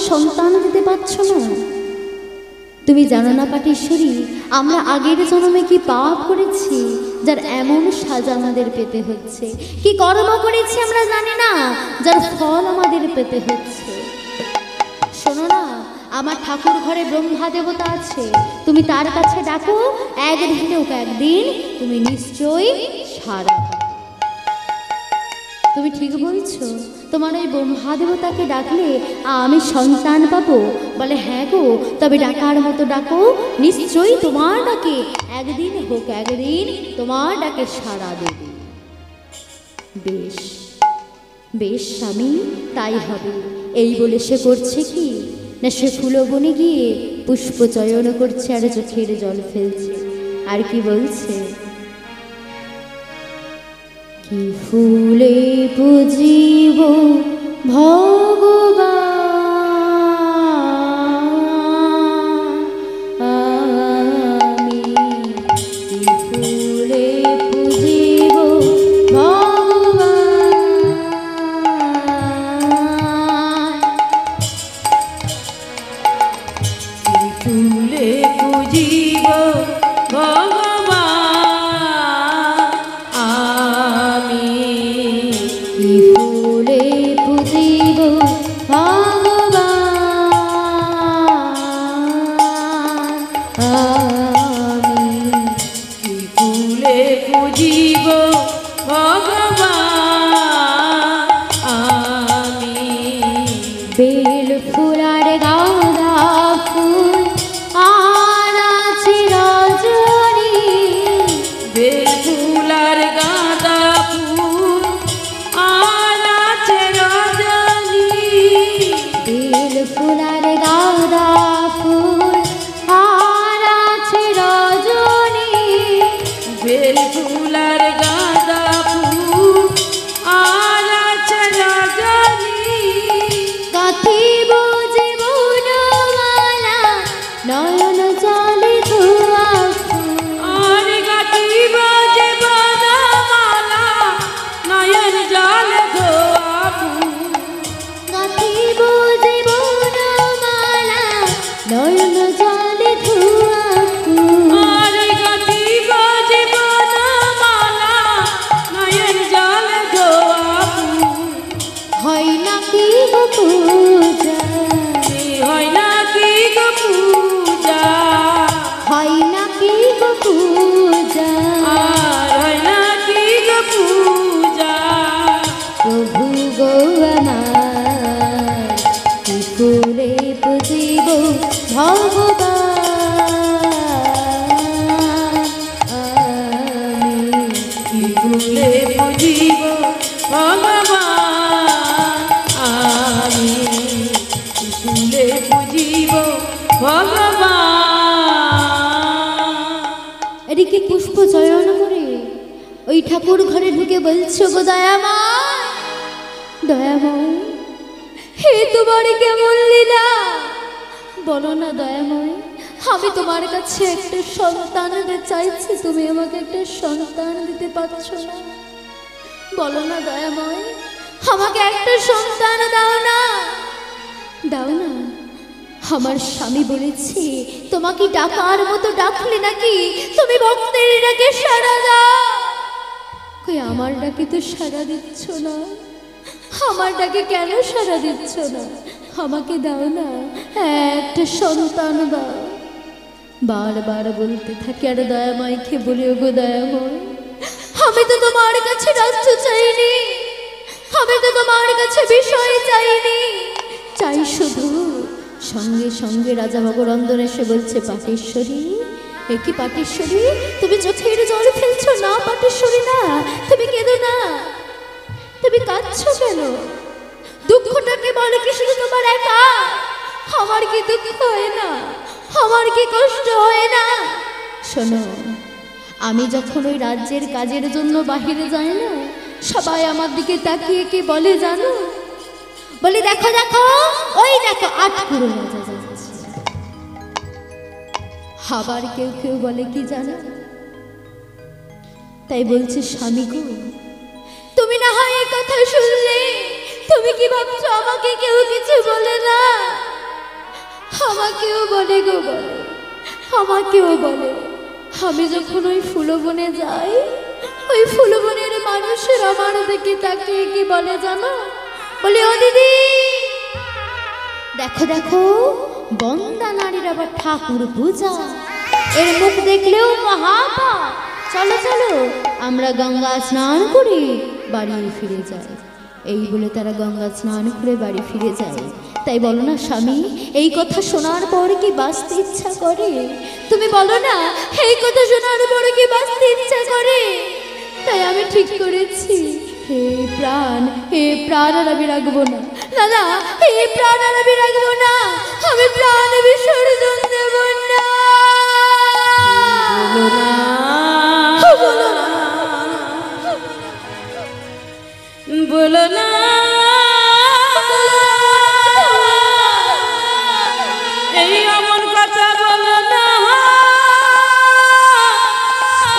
সন্তান দিতে পারছো না? তুমি জানো না পাটেশ্বরী, আমরা আগের জন্মে কি পাপ করেছি যার এমন সাজা আমাদের পেতে হচ্ছে? কি কর্ম করেছি আমরা জানি না, যার ফল আমাদের পেতে হচ্ছে। শোনো না, আমার ঠাকুর ঘরে ব্রহ্মা দেবতা আছে, তুমি তার কাছে ডাকো, একদিন হোক একদিন তুমি নিশ্চয়ই সারা। তুমি ঠিক বলছো, তোমার ওই ব্রহ্মা দেবতাকে ডাকলে আমি সন্তান পাবো? বলে হ্যাঁ গো, তবে ডাকার মতো ডাকো, নিশ্চয়ই তোমার ডাকে একদিন হোক একদিন তোমার ডাকে সাড়া দেবে। বেশ বেশ স্বামী, তাই হবে। এই বলে সে করছে কি না, সে ফুলবনে গিয়ে পুষ্প চয়ন করছে আর চোখের জল ফেলছে। আর কি বলছে, কি ফুলে পুজিব ভগবান, আমি কি ফুলে পুজিব ভগবান, কি ফুলে পুজিব ভগবান, আমি কি ফুলে পুজিব ভগবান, আমি কি ফুলে পুজিব ভগবান, আমি বেল ফুল আর গাঁদা ফুল আর আছে রজনী, বেল ফুল আর গাঁদা ফুল আর আছে রজনী, বেল ফুল আর গাঁদা ফুল আর আছে রজনী, বেল ফুল আর গাঁদা ফুল আর আছে রজনী, গাঁথিব জীবনমালা নয়ন জলে ধোয়া ফুল, আর গাঁথিব জীবনমালা নয়ন জলে ধোয়া ফুল, গাঁথিব জীবনমালা নয়ন জলে ধোয়া ফুল, আর গাঁথিব জীবনমালা নয়ন জলে ধোয়া ফুল, হয় নাকি গো পূজা, হয় না কি গো পূজা, হয় নাকি গো পূজা, আর হয় না কি গো পূজা, প্রভু গো আমার কি ফুলে পুজিব ভগবান, আমি কি ফুলে পুজিব ভগবান, আমি কি ফুলে পুজিব ভগবান। এদিকে পুষ্প চয়ন করে ওই ঠাকুর ঘরে ঢুকে বলছো, গো দয়াময়, দয়াময়, হে তোমার কেমন লীলা, বলো না দয়াময়, আমি তোমার কাছে একটা সন্তান দিতে চাইছি, তুমি আমাকে একটা সন্তান দিতে পারছো না? বলো না দয়াময়, আমাকে একটা সন্তান দাও না, দাও না। আমার স্বামী বলেছে, তোমাকে ডাকার মতো ডাকলে নাকি তুমি ভক্তের ডাকে সাড়া দাও। কই আমার ডাকে তো সাড়া দিচ্ছ না, আমার ডাকে কেন সাড়া দিচ্ছ না? আমাকে দাও না, একটা সন্তান দাও। বারবার বলতে থাকে আর দয়াময়কে বলে, ওগো দয়াময়, আমি তো তোমার কাছে রাজ্য চাইনি, আমি তো তোমার কাছে বিষয় চাইনি, চাই শুধু। সঙ্গে সঙ্গে রাজা ভগরন্দন এসে বলছে, পাটেশ্বরী, এ কি পাটেশ্বরী, তুমি চোখের জল ফেলছো না? পাটেশ্বরী না, তুমি কেঁদো না, তুমি কাঁদছো কেন? দুঃখটাকে বলে কি শুধু তোমার একা? আমার কি দুঃখ হয় না? আমার কি কষ্ট হয় না? শোনো, আমি যখন ওই রাজ্যের কাজের জন্য বাহিরে যাই না, সবাই আমার দিকে তাকিয়ে কি বলে জানো? বলি, দেখো দেখো, ওই দেখো আটপুরো রাজা যাচ্ছে। আবার কেউ কেউ বলে কি জানো? তাই বলছে, স্বামী গো, তুমি না হয় এই কথা শুনলে, তুমি কি ভাবছো আমাকে কেউ কিছু বলে না? আমাকেও বলে গো বলে, আমাকেও বলে। আমি যখন ওই ফুলবনে যাই, ওই ফুলবনের মানুষের আমার দিকে তাকিয়ে কি বলে জানো? বলে, ও দিদি দেখো দেখো, বন্দা নারীর আবার ঠাকুর পূজা, এর মুখ দেখলেও মহাপাপ। চলো চলো আমরা গঙ্গা স্নান করে বাড়ি ফিরে যাই। এই বলে তারা গঙ্গা স্নান করে বাড়ি ফিরে যায়। তাই বলো না স্বামী, এই কথা শোনার পর কি বাঁচতে ইচ্ছা করে? তুমি বলো না, এই কথা শোনার পর কি বাঁচতে ইচ্ছা করে? তাই আমি ঠিক করেছি, হে প্রাণ, হে প্রাণ আর আমি রাখবো না। না না, হে প্রাণ আর আমি রাখবো না, আমি প্রাণ বিসর্জন দেব না। বলো না, বলো না, এই এমন কথা বলো না,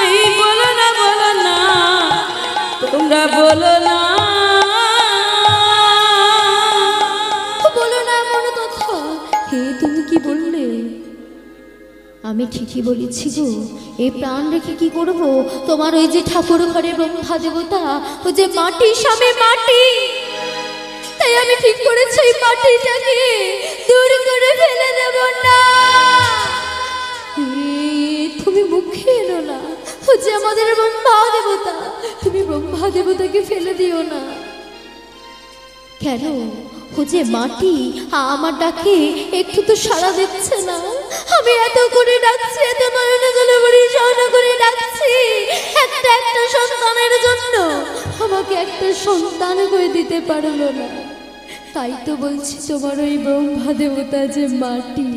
এই বলো না, বলো না, তোমরা বলো না, বলো না এমন কথা। হে তুমি কি বললে? আমি ঠিকই বলেছি গো। এই প্রাণ রেখে কি করব? তোমার ওই যে ঠাকুর ঘরে ব্রহ্মা দেবতা, ও যে মাটি, স্বামী মাটি, তাই আমি ঠিক করেছি এই মাটিটাকে দূর করে ফেলে দেব না। তুমি মুখে এলো না, ও যে আমাদের ব্রহ্মা দেবতা, তুমি ব্রহ্মা দেবতাকে ফেলে দিও না। কেন? ও যে মাটি, আমার ডাকে একটু তো সাড়া দিচ্ছে না। আমি এত করে ডাকছি, এত নয়নে জলে ভরে সহন করে ডাকছি একটা একটা সন্তানের জন্য, আমাকে একটা সন্তান করে দিতে পারলো না। তাই তো বলছি তোমার ওই ব্রহ্মা দেবতা যে মাটি,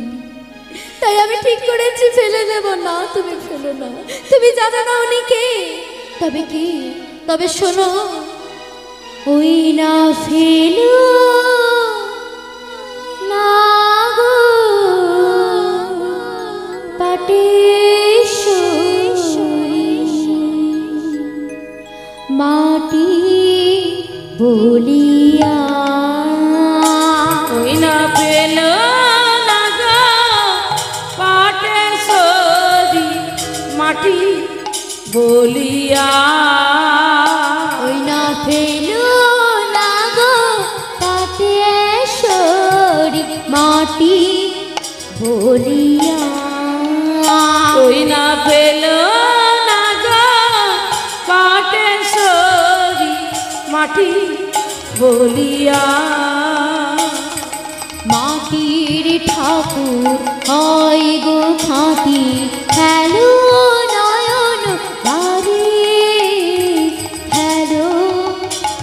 তাই আমি ঠিক করেছি ফেলে দেব না। তুমি ফেলো না, তুমি জানো না উনি কে? তবে কি? তবে শোনো, ওই না ফেলো না গো পাটেশ্বরী, মাটি বলিয়া। ওই না পেল না গো পাটেশ্বরী, মাটি বলিয়া। ওই না ফেলো না গো পাটেশ্বরী, মাটি বলিয়া। ওই না পেল না গো পাটেশ্বরী, মাটি বলিয়া। মাটির ঠাকুর হয় গো খাঁটি, হ্যালো নয়ন বাড়ি, হ্যালো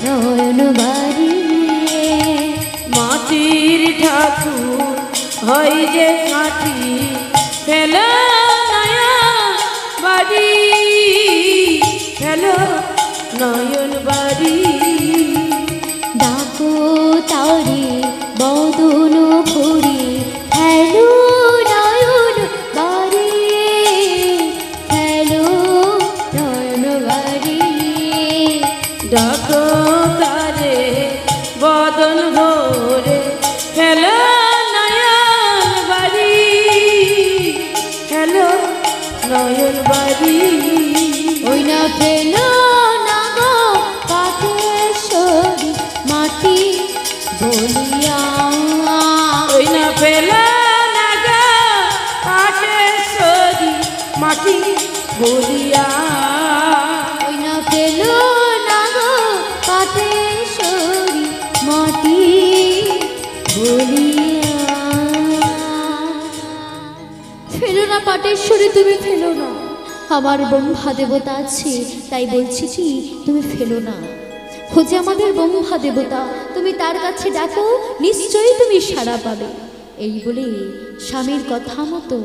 নয়ন বাড়ি। মাটির ঠাকুর হয় যে খাঁটি, ফেলো নয়ন বাড়ি, ফেলো নয়ন বাড়ি। ডাকো তারে বদন ভরে, হ্যালো নয়ন বাড়ি, হ্যালো নয়ন বাড়ি। ডাকো তারে বদন ভরে, ফেলো নয়ন বাড়ি, ফেলো নয়ন বাড়ি। ওই না ফেলো না গো পাটেশ্বরী, মাটি বলিয়া। ওই না পেলো না গো পাটেশ্বরী, মাটি বলিয়া। ওই না ফেলো না গো পাটেশ্বরী, মাটি বলিয়া। ফেলো না পাটেশ্বরী, তুমি ফেলো না। আমার ব্রহ্মা দেবতা আছে, তাই বলছি কি তুমি ফেলো না। খোঁজে আমাদের ব্রহ্মা দেবতা, তুমি তার কাছে ডাকো, নিশ্চয়ই তুমি সাড়া পাবে। এই বলে স্বামীর কথা মতো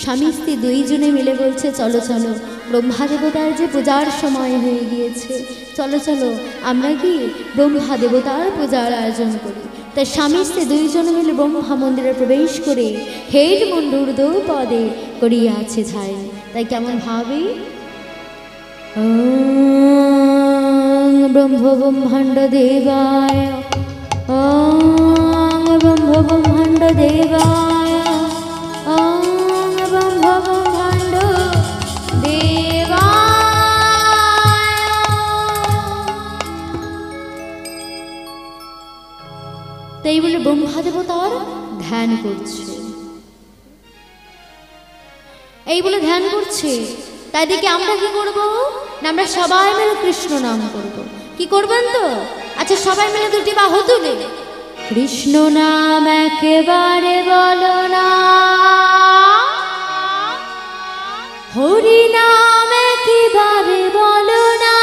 স্বামী স্ত্রী দুইজনে মিলে বলছে, চলো চলো ব্রহ্মা দেবতার যে পূজার সময় হয়ে গিয়েছে, চলো চলো আমরা গিয়ে ব্রহ্মা দেবতার পূজার আয়োজন করি। তাই স্বামী স্ত্রী দুইজনে মিলে ব্রহ্মা মন্দিরে প্রবেশ করে হেড মন্ডুর্দ পদে করিয়াছে ছাই। তাই কেমন ভাবে, ব্রহ্ম ব্রহ্মাণ্ড দেবায়, ব্রহ্ম ব্রহ্মাণ্ড দেবায়, ব্রহ্মা দেবতার ধ্যান করছে। এই বলে ধ্যান করছে, তাই দেখে আমরা কি করব না, আমরা সবাই মিলে কৃষ্ণ নাম করব। কি করবেন তো? আচ্ছা সবাই মিলে দুটি বাহু তুলে কৃষ্ণ নাম একেবারে বলো না, হরি নাম একেবারে বলো না,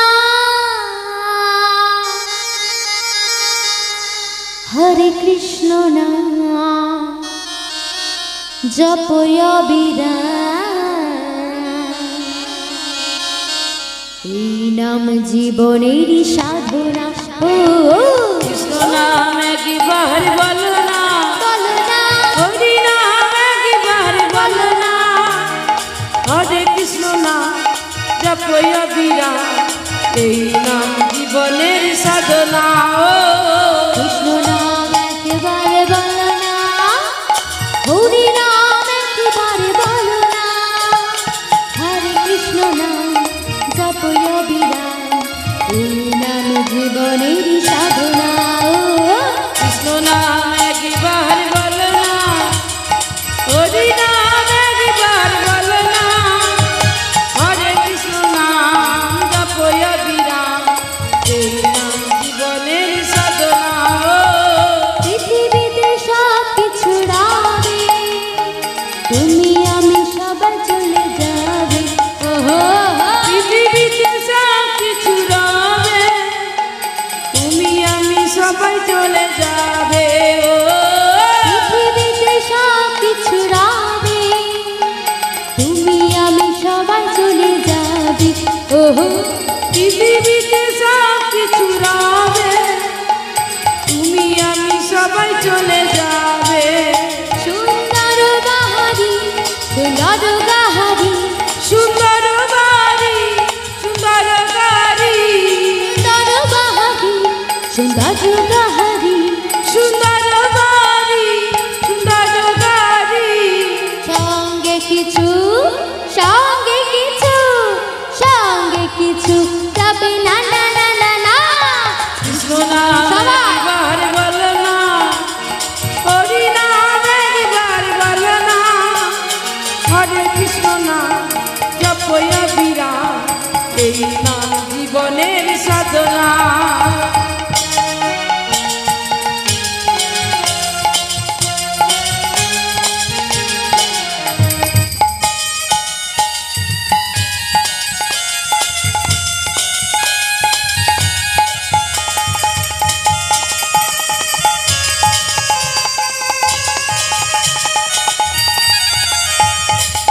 হরে কৃষ্ণ নাম জপয় বিরাম, এই নাম জীবনের সাধনা। ও কৃষ্ণ নাম একবার বলো না, বলো না, হরি নাম একবার বলো না, হরে কৃষ্ণ নাম জপয় বিরাম, এই নাম জীবনের সাধনা। ও কৃষ্ণ নাম একেবারে বলো না, হরি নাম একেবারে বলো না, হরে কৃষ্ণ নাম জপয় বিরাম, এই নাম জীবনের সাধনা। কৃষ্ণ নাম একবার বলো না, হরি নাম একবার বলো না, হরে কৃষ্ণ নাম জপয় বিরাম, এই নাম জীবনের সাধনা। পৃথিবীতে সব কিছু রাবে, তুমি আমি সবাই চলে যাবে। ওহো পৃথিবীতে সব কিছু রবে, তুমি আমি সবাই চলে যাবে। ও পৃথিবীতে সব কিছু রাবে, তুমি আমি সবাই চলে যাবে। ওহো পৃথিবীতে সব কিছু রবে, তুমি আমি সবাই চলে যাবে। সুন্দর বাহারি সুন্দর গাহারি, সুন্দর বাড়ি সুন্দর গাড়ি, সুন্দর বাহারি সুন্দর গাহারি, সুন্দর বাড়ি সুন্দর গাড়ি, সঙ্গে কিছু সঙ্গে কিছু সঙ্গে কিছু যাবে না না না না না। কৃষ্ণ নাম সবাই। একবার বলো না, হরি নাম একবার বলো না, হরে কৃষ্ণ নাম জপয় বিরাম, এই নাম জীবনের সাধনা।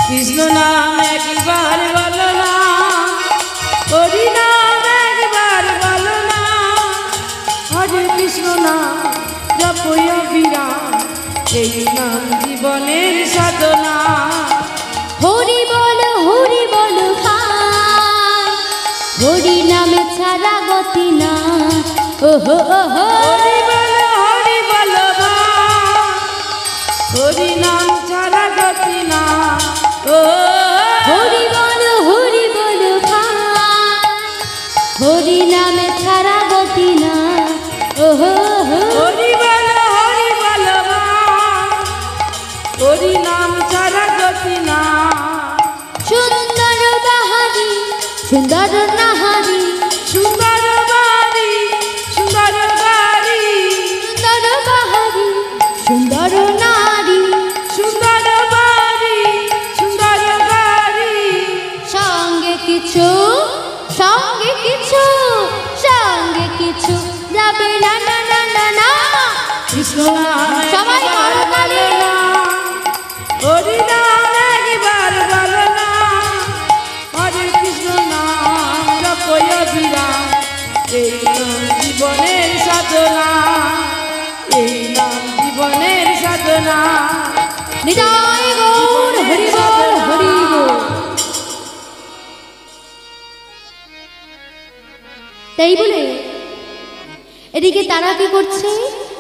কৃষ্ণ নাম একবার বলো না, হরি নাম একবার বলো না, হরে কৃষ্ণ নাম জপয় বিরাম, এই নাম জীবনের সাধনা। হরি বল ভাই, হরি নামে ছাড়া গতি না। ওহো ওহো হরি বলো ভাই, হরি নাম ছাড়া গতি না। ও হরি বল ভাই, হরি নামে ছাড়া গতি না। ওহো ওহো হরি বলো ভাই, হরি নাম ছাড়া গতি না। সুন্দর বাহারি সুন্দর নাহারি, সুন্দর বাড়ি সুন্দর গাড়ি, সুন্দর বাহারি সুন্দর নারী, সুন্দর বাড়ি সুন্দর গাড়ি, সঙ্গে কিছু সঙ্গে কিছু সঙ্গে কিছু যাবে না না না না না। কৃষ্ণ নাম সবাই একবার করতালি। বলো না, হরি নাম একবার বলো না, হরে কৃষ্ণ নাম জপয় বিরাম, এই নাম জীবনের সাধনা, এই নাম জীবনের সাধনা। নিতাই গৌর হরি বল হরি বল। তাই বলে এদিকে তারা কি করছে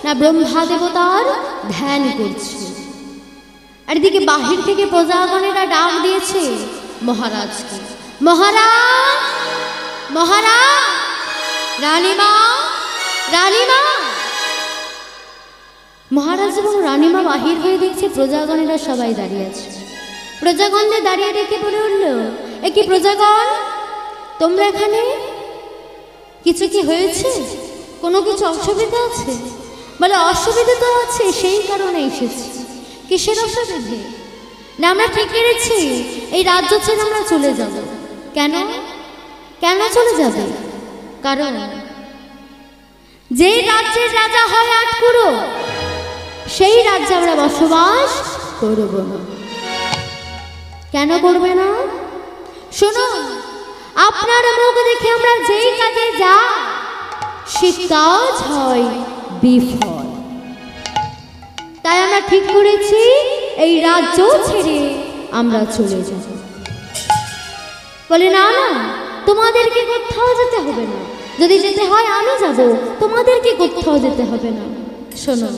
না, ব্রহ্মা দেবতার ধ্যান করছে। আর এদিকে বাহির থেকে প্রজাগণেরা ডাক দিয়েছে মহারাজকে, মহারাজ মহারাজ, রানীমা রানীমা। মহারাজ এবং রানীমা বাহির হয়ে দেখছে প্রজাগণেরা সবাই দাঁড়িয়ে আছে। প্রজাগণদের দাঁড়িয়ে ডেকে বলে উঠল, এ কি প্রজাগণ, তোমরা এখানে? কিছু কি হয়েছে? কোনো কিছু অসুবিধা আছে? বলে অসুবিধা তো আছে, সেই কারণে এসেছি। কিসের অসুবিধে? না আমরা ঠিক করেছি এই রাজ্য ছেড়ে আমরা চলে যাব। কেন? কেন চলে যাবে? কারণ যে রাজ্যের রাজা হয় আটকুড়ো, সেই রাজ্যে আমরা বসবাস করব না। কেন করবে না? শুনুন, আপনার মুখ দেখে আমরা যেই কাজে যাই সে কাজ হয় বিফল। তাই আমরা ঠিক করেছি এই রাজ্য ছেড়ে আমরা চলে যাব। বলে না না, তোমাদেরকে কোথাও যেতে হবে না। যদি যেতে হয় আমি যাব, তোমাদেরকে কোথাও যেতে হবে না। শোনো,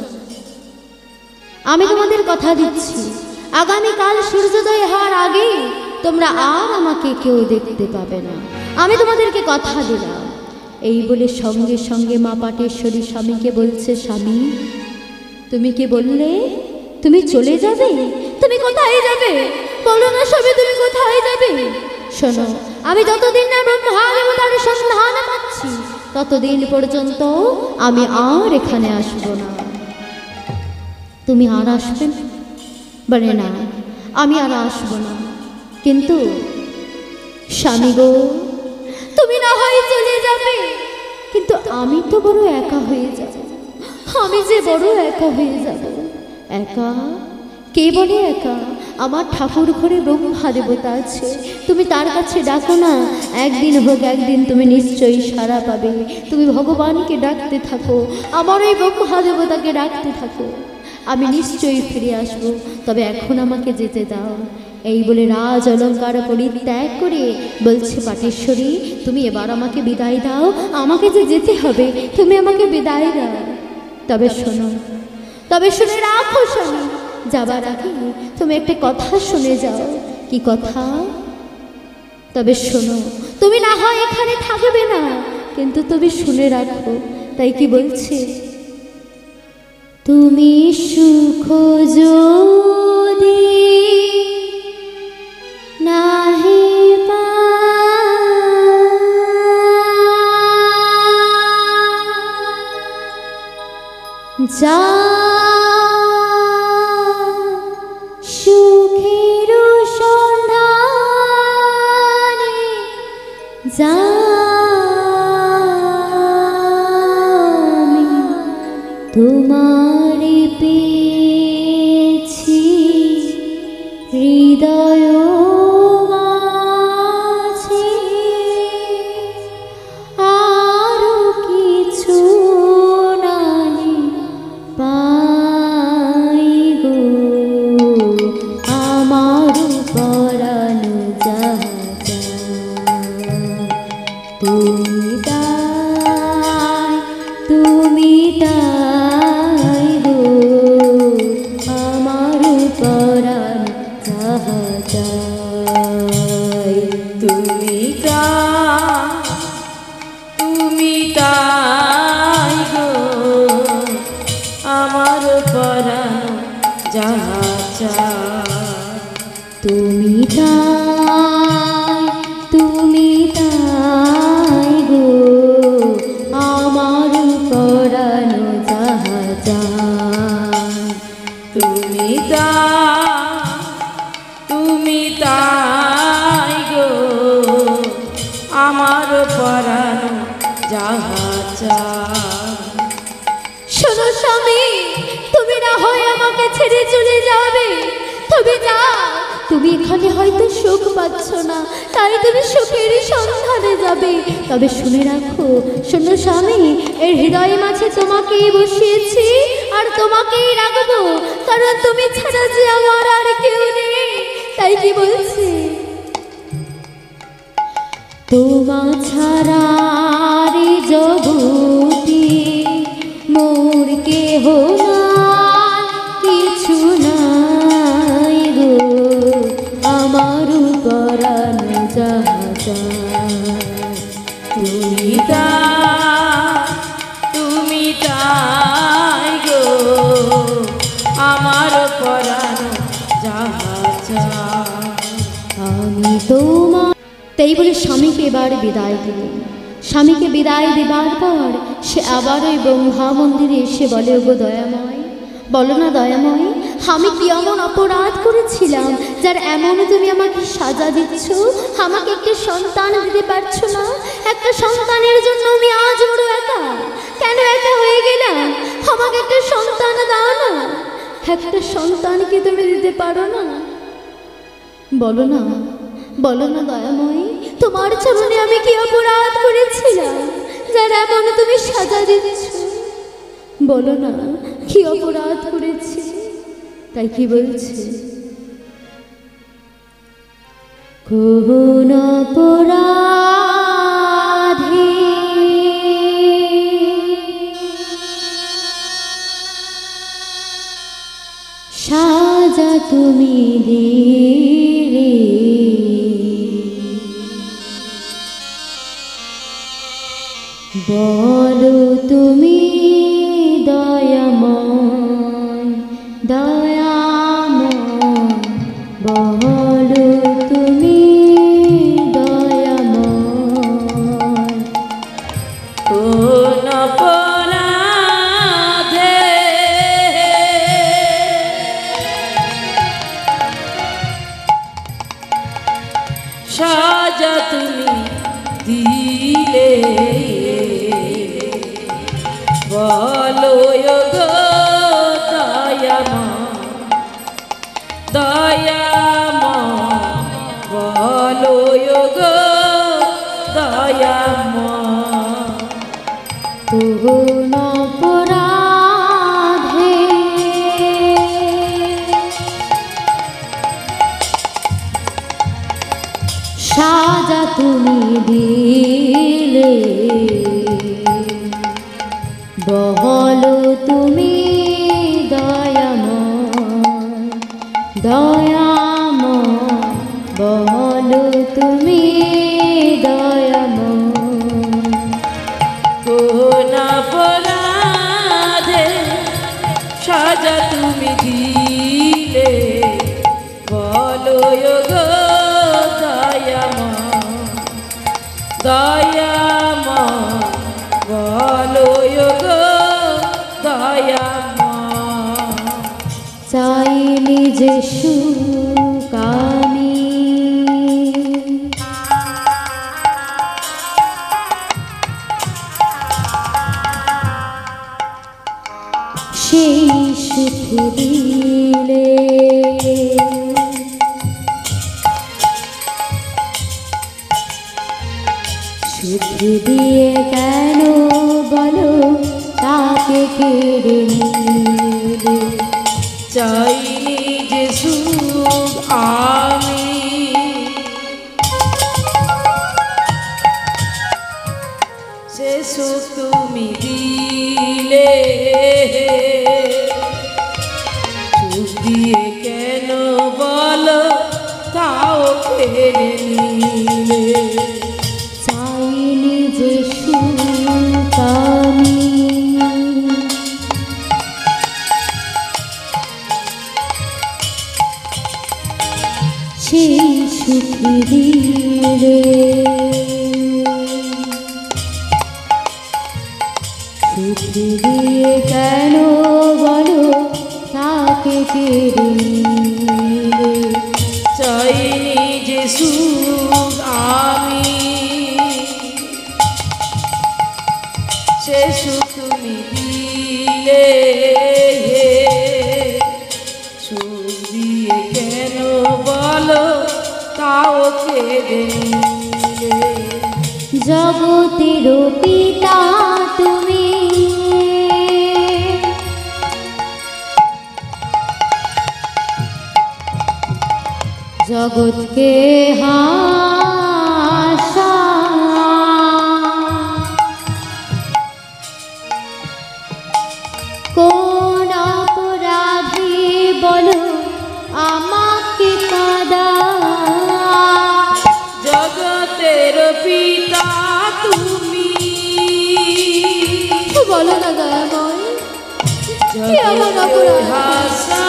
আমি তোমাদের কথা দিচ্ছি, আগামীকাল সূর্যোদয় হওয়ার আগে তোমরা আর আমাকে কেউ দেখতে পাবে না। আমি তোমাদেরকে কথা দিলাম। এই বলে সঙ্গে সঙ্গে মা পাটেশ্বরী স্বামীকে বলছে, স্বামী তুমি কি বললে তুমি চলে যাবে? তুমি কোথায় যাবে? বলো না স্বামী, তুমি কোথায় যাবে? শোনো, আমি যতদিন না ব্রহ্মাদেবতার সন্ধান পাচ্ছি ততদিন পর্যন্ত আমি আর এখানে আসব না। তুমি আর আসবে না? বলে না, আমি আর আসব না। কিন্তু স্বামী গো, তুমি না হয় চলে যাবে, কিন্তু আমি তো বড় একা হয়ে যাব। আমি যে বড় একা হয়ে যাব। একা? কে বলে একা? আমার ঠাকুর ঘরে ব্রহ্মা দেবতা আছে, তুমি তার কাছে ডাকো না, একদিন হোক একদিন তুমি নিশ্চয়ই সাড়া পাবে। তুমি ভগবানকে ডাকতে থাকো, আমার ওই ব্রহ্মা দেবতাকে ডাকতে থাকো, আমি নিশ্চয়ই ফিরে আসব। তবে এখন আমাকে যেতে দাও। এই বলে রাজ অলঙ্কার পরিত্যাগ করে বলছে, পাটেশ্বরী তুমি এবার আমাকে বিদায় দাও, আমাকে যে যেতে হবে, তুমি আমাকে বিদায় দাও। তবে শোনো, তবে শুনে রাখো স্বামী, যাবার আগে তুমি একটা কথা শুনে যাও। কি কথা? তবে শোনো, তুমি না হয় এখানে থাকবে না, কিন্তু তুমি শুনে রাখো। তাই কি বলছে, তুমি সুখ যদি নাহি যা সুখের সন্ধানে যা তোমার পেয়েছি হৃদয় মাঝে, আরো কিছু নাই পাই গো, আমার পরাণ যাহা তুমি তাই, তুমি তাই গো, আমার পরাণ যাহা চাই। তুমি তাই গো, আমার পরাণ যাহা চায়। তুমি তাই, তুমি তাই গো, আমার পরাণ যাহা চাই। তুমি তাই গো, আমার পরাণ যাহা চায়। শোনো স্বামী, তুমি না হয় আমাকে ছেড়ে চলে যাবে, তবে না, তুমি এখানে হয়তো সুখ পাচ্ছ না, তাই তুমি সুখের সন্ধানে যাবে। তবে শুনে রাখো, শোনো স্বামী, এর হৃদয়ে মাঝে তোমাকেই বসিয়েছি আর তোমাকেই রাখবো, কারণ তুমি ছাড়া যে আমার আর কেউ নেই। তাই কি বলছি, তোমা ছাড়া রে জগতি মোর কেহ নাই, কিছু নাই গো, আমার পরাণ যাহা চায়। তুমি তাই গো, আমার পরাণ যাহা চায়। আমি তোমার। তাই বলে স্বামীকে এবার বিদায় দিলেন। স্বামীকে বিদায় দেবার পর সে আবার ওই ব্রহ্মা মন্দিরে এসে বলে, ওগো দয়াময়, বলো না দয়াময়, আমি কি এমন অপরাধ করেছিলাম যার এমন তুমি আমাকে সাজা দিচ্ছ? আমাকে একটা সন্তান দিতে পারছো না? একটা সন্তানের জন্য আমি আজ বড় একা। কেন একা হয়ে গেলাম? আমাকে একটা সন্তান দাও না। একটা সন্তান কি তুমি দিতে পারো না? বলো না, বলো না দয়াময়ী, তোমার চরণে আমি কি অপরাধ করেছিলাম যার এমন তুমি সাজা দিচ্ছ? বলো না, কি অপরাধ করেছি? তাই কি বলছে, কোন অপরাধে সাজা তুমি দিলে, বলো তুমি দয়াময়, দয়াময়, বলো তুমি দয়াময়। কোন অপরাধে সাজা তুমি দিলে, বলো গো দয়াময়, দয়াময়, বলো গো দয়াময়। কোন অপরাধে সাজা তুমি দিলে, বলো তুমি দয়াময়, দয়াময়, বলো তুমি দয়াময়। কোন অপরাধে সাজা তুমি দিলে, বলো গো দয়াময়, দয়াময়, বলো গো দয়াময়। চাইনি যে সুখ আমি, সেই সুখ দিলে, সুখ দিয়ে কেন বলো তাকে কেড়ে নিলে? চাইনি যে সুখ আমি, সে সুখ তুমি দিলে, সুখ দিয়ে কেন বলো তাও কেড়ে নিলে। চাইনি যে সুখ আমি, সেই সুখ দিলে, সুখ দিয়ে কেন বলো তাকে কেড়ে নিলে? চাইনি যে সুখ আমি, সে সুখ তুমি দিলে, সুখ দিয়ে কেন বলো তাও কেড়ে নিলে। জগতের পিতা তুমি, জগৎকে হাসা, কোন অপরাধে বলো আমাকে কাঁদা? জগতের পিতা তুমি, বলো না দয়াময়, কি আমার অপরাধ? ভাষা